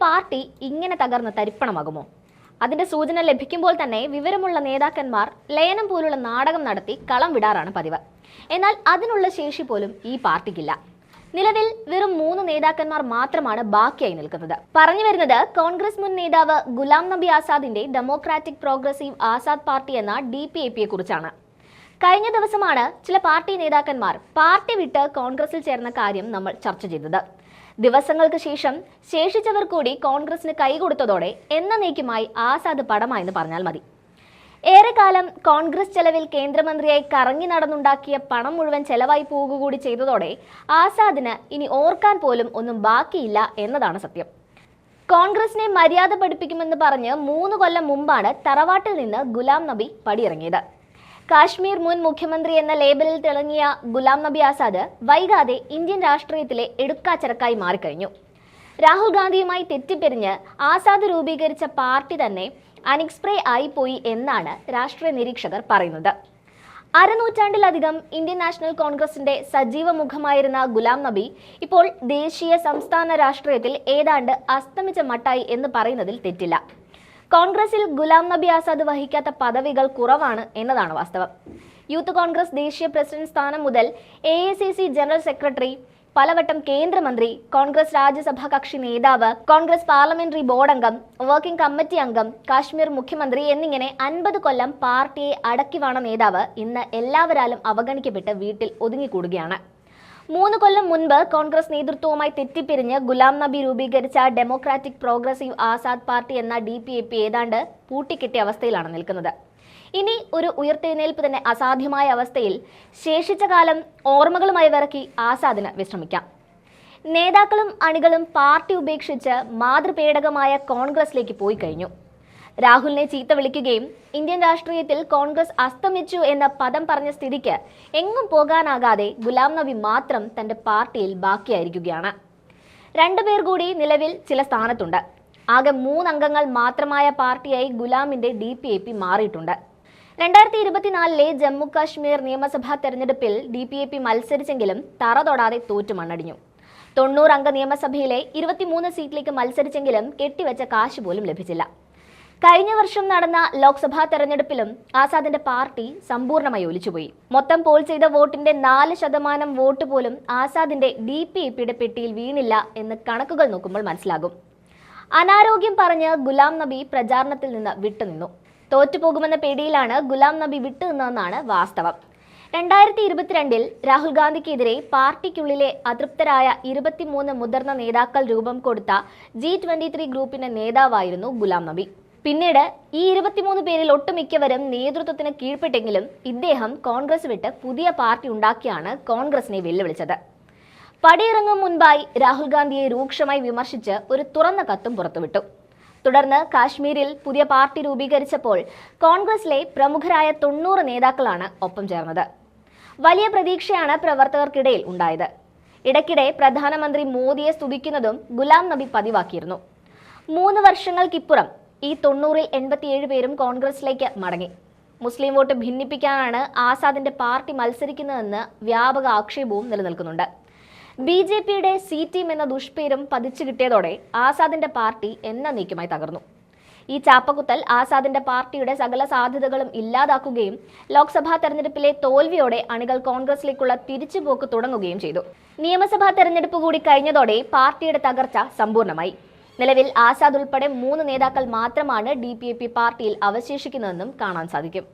Party ഇങ്ങനെ തകർന്ന് തരിപ്പണമാകുമോ? അതിന്റെ സൂചന ലഭിക്കുമ്പോൾ തന്നെ വിവരമുള്ള നേതാക്കന്മാർ ലയനം പോലുള്ള നാടകം നടത്തി കളം വിടാറാണ് പതിവ്. എന്നാൽ അതിനുള്ള ശേഷി പോലും ഈ പാർട്ടിക്കില്ല. നിലവിൽ വെറും 3 നേതാക്കന്മാർ മാത്രമാണ് ബാക്കിയായി നിൽക്കുന്നത്. പറഞ്ഞു വരുന്നത് കോൺഗ്രസ് മുൻ നേതാവ് Ghulam Nabi ആസാദിന്റെ democratic progressive Azad party എന്ന DPAP കുറിച്ചാണ്. കഴിഞ്ഞ ദിവസമാണ് ചില പാർട്ടി നേതാക്കന്മാർ പാർട്ടി വിട്ട് കോൺഗ്രസിൽ ചേർന്ന കാര്യം നമ്മൾ ചർച്ച ചെയ്തത്. ദിവസങ്ങൾക്ക് ശേഷം ശേഷിച്ചവർ കൂടി കോൺഗ്രസിന് കൈകൊടുത്തതോടെ എന്നേക്കുമായി ആസാദ് പടമായെന്ന് പറഞ്ഞാൽ മതി. ഏറെക്കാലം കോൺഗ്രസ് ചെലവിൽ കേന്ദ്രമന്ത്രിയായി കറങ്ങി നടന്നുണ്ടാക്കിയ പണം മുഴുവൻ ചെലവായി പോകുക കൂടി ചെയ്തതോടെ ആസാദിന് ഇനി ഓർക്കാൻ പോലും ഒന്നും ബാക്കിയില്ല എന്നതാണ് സത്യം. കോൺഗ്രസിനെ മര്യാദ പഠിപ്പിക്കുമെന്ന് പറഞ്ഞ് 3 കൊല്ലം മുമ്പാണ് തറവാട്ടിൽ നിന്ന് ഗുലാം നബി പടിയിറങ്ങിയത്. കാശ്മീർ മുൻ മുഖ്യമന്ത്രി എന്ന ലേബലിൽ തിളങ്ങിയ ഗുലാം നബി ആസാദ് വൈകാതെ ഇന്ത്യൻ രാഷ്ട്രീയത്തിലെ എടുക്കാച്ചരക്കായി മാറിക്കഴിഞ്ഞു. രാഹുൽ ഗാന്ധിയുമായി തെറ്റിപ്പിരിഞ്ഞ് ആസാദ് രൂപീകരിച്ച പാർട്ടി തന്നെ അനിക്സ്പ്രേ ആയിപ്പോയി എന്നാണ് രാഷ്ട്രീയ നിരീക്ഷകർ പറയുന്നത്. അരനൂറ്റാണ്ടിലധികം ഇന്ത്യൻ നാഷണൽ കോൺഗ്രസിന്റെ സജീവ മുഖമായിരുന്ന ഗുലാം നബി ഇപ്പോൾ ദേശീയ സംസ്ഥാന രാഷ്ട്രീയത്തിൽ ഏതാണ്ട് അസ്തമിച്ച മട്ടായി എന്ന് പറയുന്നതിൽ തെറ്റില്ല. കോൺഗ്രസിൽ ഗുലാം നബി ആസാദ് വഹിക്കാത്ത പദവികൾ കുറവാണ് എന്നതാണ് വാസ്തവം. യൂത്ത് കോൺഗ്രസ് ദേശീയ പ്രസിഡന്റ് സ്ഥാനം മുതൽ AICC ജനറൽ സെക്രട്ടറി, പലവട്ടം കേന്ദ്രമന്ത്രി, കോൺഗ്രസ് രാജ്യസഭാ കക്ഷി നേതാവ്, കോൺഗ്രസ് പാർലമെന്ററി ബോർഡ് അംഗം, വർക്കിംഗ് കമ്മിറ്റി അംഗം, കാശ്മീർ മുഖ്യമന്ത്രി എന്നിങ്ങനെ 50 കൊല്ലം പാർട്ടിയെ അടക്കി വാണ നേതാവ് ഇന്ന് എല്ലാവരാലും അവഗണിക്കപ്പെട്ട് വീട്ടിൽ ഒതുങ്ങിക്കൂടുകയാണ്. 3 കൊല്ലം മുൻപ് കോൺഗ്രസ് നേതൃത്വവുമായി തെറ്റിപ്പിരിഞ്ഞ് ഗുലാം നബി രൂപീകരിച്ച ഡെമോക്രാറ്റിക് പ്രോഗ്രസീവ് ആസാദ് പാർട്ടി എന്ന DPAP ഏതാണ്ട് പൂട്ടിക്കെട്ടിയ അവസ്ഥയിലാണ് നിൽക്കുന്നത്. ഇനി ഒരു ഉയർത്തെഴുന്നേൽപ്പ് തന്നെ അസാധ്യമായ അവസ്ഥയിൽ ശേഷിച്ച കാലം ഓർമ്മകളുമായി വിറക്കി ആസാദിന് വിശ്രമിക്കാം. നേതാക്കളും അണികളും പാർട്ടി ഉപേക്ഷിച്ച് മാതൃപേടകമായ കോൺഗ്രസിലേക്ക് പോയി കഴിഞ്ഞു. രാഹുലിനെ ചീത്ത വിളിക്കുകയും ഇന്ത്യൻ രാഷ്ട്രീയത്തിൽ കോൺഗ്രസ് അസ്തമിച്ചു എന്ന പദം പറഞ്ഞ സ്ഥിതിക്ക് എങ്ങും പോകാനാകാതെ ഗുലാം നബി മാത്രം തന്റെ പാർട്ടിയിൽ ബാക്കിയായിരിക്കുകയാണ്. 2 പേർ കൂടി നിലവിൽ ചില സ്ഥാനത്തുണ്ട്. ആകെ 3 അംഗങ്ങൾ മാത്രമായ പാർട്ടിയായി ഗുലാമിന്റെ DPAP മാറിയിട്ടുണ്ട്. 2024 ജമ്മു കാശ്മീർ നിയമസഭാ തെരഞ്ഞെടുപ്പിൽ DPAP മത്സരിച്ചെങ്കിലും തറ തൊടാതെ തോറ്റു മണ്ണടിഞ്ഞു. 90 അംഗ നിയമസഭയിലെ 23 സീറ്റിലേക്ക് മത്സരിച്ചെങ്കിലും കെട്ടിവെച്ച കാശ് പോലും ലഭിച്ചില്ല. കഴിഞ്ഞ വർഷം നടന്ന ലോക്സഭാ തെരഞ്ഞെടുപ്പിലും ആസാദിന്റെ പാർട്ടി സമ്പൂർണ്ണമായി ഒലിച്ചുപോയി. മൊത്തം പോൾ ചെയ്ത വോട്ടിന്റെ 4% വോട്ട് പോലും ആസാദിന്റെ DPAPയുടെ പെട്ടിയിൽ വീണില്ല എന്ന് കണക്കുകൾ നോക്കുമ്പോൾ മനസ്സിലാകും. അനാരോഗ്യം പറഞ്ഞ് ഗുലാം നബി പ്രചാരണത്തിൽ നിന്ന് വിട്ടുനിന്നു. തോറ്റുപോകുമെന്ന പേടിയിലാണ് ഗുലാം നബി വിട്ടുനിന്നതെന്നാണ് വാസ്തവം. 2022 രാഹുൽ ഗാന്ധിക്കെതിരെ പാർട്ടിക്കുള്ളിലെ അതൃപ്തരായ 23 മുതിർന്ന നേതാക്കൾ രൂപം കൊടുത്ത G23 ഗ്രൂപ്പിന്റെ നേതാവായിരുന്നു ഗുലാം നബി. പിന്നീട് ഈ 23 പേരിൽ ഒട്ടുമിക്കവരും നേതൃത്വത്തിന് കീഴ്പ്പെട്ടെങ്കിലും ഇദ്ദേഹം കോൺഗ്രസ് വിട്ട് പുതിയ പാർട്ടി ഉണ്ടാക്കിയാണ് കോൺഗ്രസിനെ വെല്ലുവിളിച്ചത്. പടിയിറങ്ങും മുൻപായി രാഹുൽ ഗാന്ധിയെ രൂക്ഷമായി വിമർശിച്ച് ഒരു തുറന്ന കത്തും പുറത്തുവിട്ടു. തുടർന്ന് കാശ്മീരിൽ പുതിയ പാർട്ടി രൂപീകരിച്ചപ്പോൾ കോൺഗ്രസിലെ പ്രമുഖരായ 90 നേതാക്കളാണ് ഒപ്പം ചേർന്നത്. വലിയ പ്രതീക്ഷയാണ് പ്രവർത്തകർക്കിടയിൽ ഉണ്ടായത്. ഇടയ്ക്കിടെ പ്രധാനമന്ത്രി മോദിയെ സ്തുതിക്കുന്നതും ഗുലാം നബി പതിവാക്കിയിരുന്നു. 3 വർഷങ്ങൾക്കിപ്പുറം ഈ 90-ൽ 87 പേരും കോൺഗ്രസിലേക്ക് മടങ്ങി. മുസ്ലിം വോട്ട് ഭിന്നിപ്പിക്കാനാണ് ആസാദിന്റെ പാർട്ടി മത്സരിക്കുന്നതെന്ന് വ്യാപക ആക്ഷേപവും നിലനിൽക്കുന്നുണ്ട്. BJPയുടെ C ടീം എന്ന ദുഷ്പേരും പതിച്ചു കിട്ടിയതോടെ ആസാദിന്റെ പാർട്ടി എന്നേക്കുമായി തകർന്നു. ഈ ചാപ്പകുത്തൽ ആസാദിന്റെ പാർട്ടിയുടെ സകല സാധ്യതകളും ഇല്ലാതാക്കുകയും ലോക്സഭാ തെരഞ്ഞെടുപ്പിലെ തോൽവിയോടെ അണികൾ കോൺഗ്രസിലേക്കുള്ള തിരിച്ചുപോക്ക് തുടങ്ങുകയും ചെയ്തു. നിയമസഭാ തെരഞ്ഞെടുപ്പ് കൂടി കഴിഞ്ഞതോടെ പാർട്ടിയുടെ തകർച്ച സമ്പൂർണ്ണമായി. നിലവിൽ ആസാദ് ഉൾപ്പെടെ 3 നേതാക്കൾ മാത്രമാണ് DPAP പാർട്ടിയിൽ അവശേഷിക്കുന്നതെന്നും കാണാൻ സാധിക്കും.